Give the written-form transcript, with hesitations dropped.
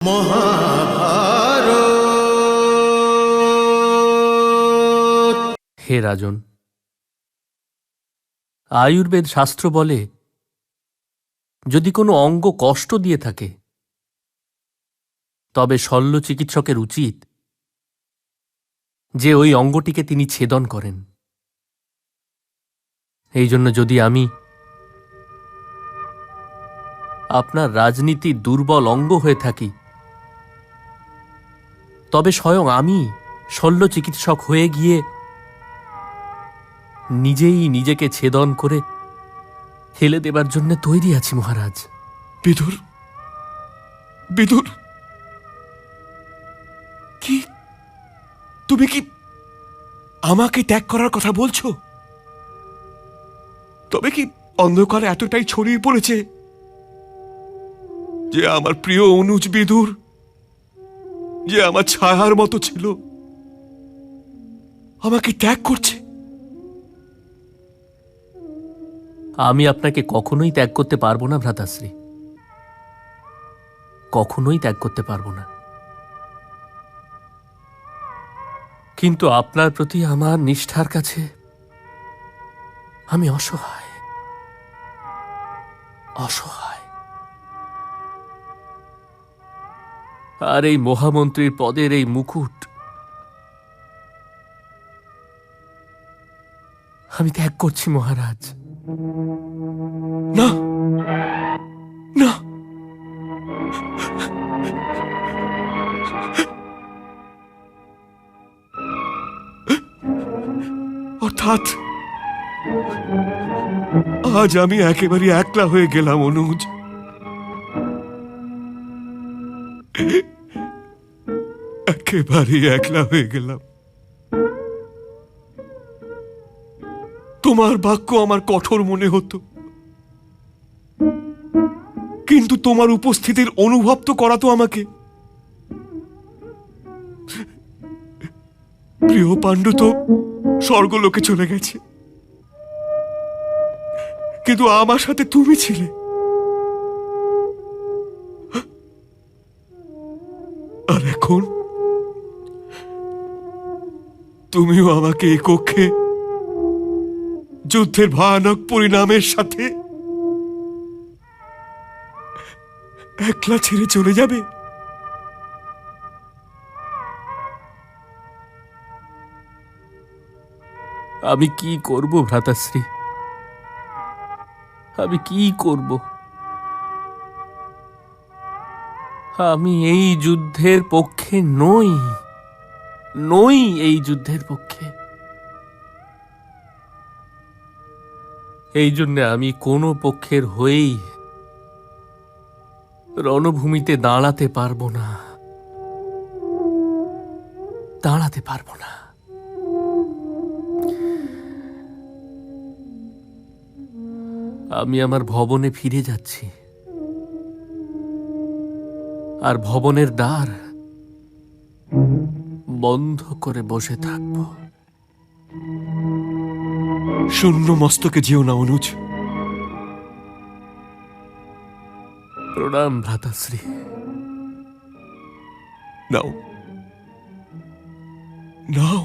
মহাভারত। হে রাজন, আয়ুর্বেদ শাস্ত্র বলে যদি কোনো অঙ্গ কষ্ট দিয়ে থাকে তবে শল্য চিকিৎসকের উচিত যে ওই অঙ্গটিকে তিনি ছেদন করেন। এই জন্য যদি আমি আপনার রাজনীতির দুর্বল অঙ্গ হয়ে থাকি তবে স্বয়ং আমি শল্য চিকিৎসক হয়ে গিয়ে নিজেই নিজেকে ছেদন করে ফেলে দেবার জন্য তৈরি আছি মহারাজ। বিদুর, বিদুর, কি তুমি কি আমাকে ত্যাগ করার কথা বলছো? তবে কি অন্ধকারে এতটাই ছড়িয়ে পড়েছে যে আমার প্রিয় অনুজ বিদুর, যে আমার ছায়ার মতো ছিল, আমাকে ত্যাগ করছে? আমি আপনাকে কখনোই ত্যাগ করতে পারবো না ভ্রাতাশ্রী, কখনোই ত্যাগ করতে পারবো না। কিন্তু আপনার প্রতি আমার নিষ্ঠার কাছে আমি অসহায়, অসহায়। আর এই মহামন্ত্রীর পদের এই মুকুট আমি ত্যাগ করছি মহারাজ। না, না, অর্থাৎ আজ আমি একেবারে একলা হয়ে গেলাম অনুজ। একেবারে একলা হয়ে গেলাম। তোমার বাক্য আমার কঠোর মনে হতো, কিন্তু তোমার উপস্থিতির অনুভব তো করাতো আমাকে। প্রিয় পাণ্ডু তো স্বর্গলোকে চলে গেছে, কিন্তু আমার সাথে তুমি ছিলে। আর এখন তুমিও আমাকে এই কক্ষে যুদ্ধের ভয়ানক পরিণামের সাথে একলা ছেড়ে চলে যাবে। আমি কি করব ভ্রাতাশ্রী, আমি কি করব? আমি এই যুদ্ধের পক্ষে নই, নই এই যুদ্ধের পক্ষে। এই জন্য আমি কোনো পক্ষের হয়েই রণভূমিতে দাঁড়াতে পারবো না, দাঁড়াতে পারবো না। আমি আমার ভবনে ফিরে যাচ্ছি, আর ভবনের দ্বার বন্ধ করে বসে থাকব। শূন্য মস্তকে যেও না অনুজ। প্রণাম ভ্রাতাশ্রী। নাও, নাও।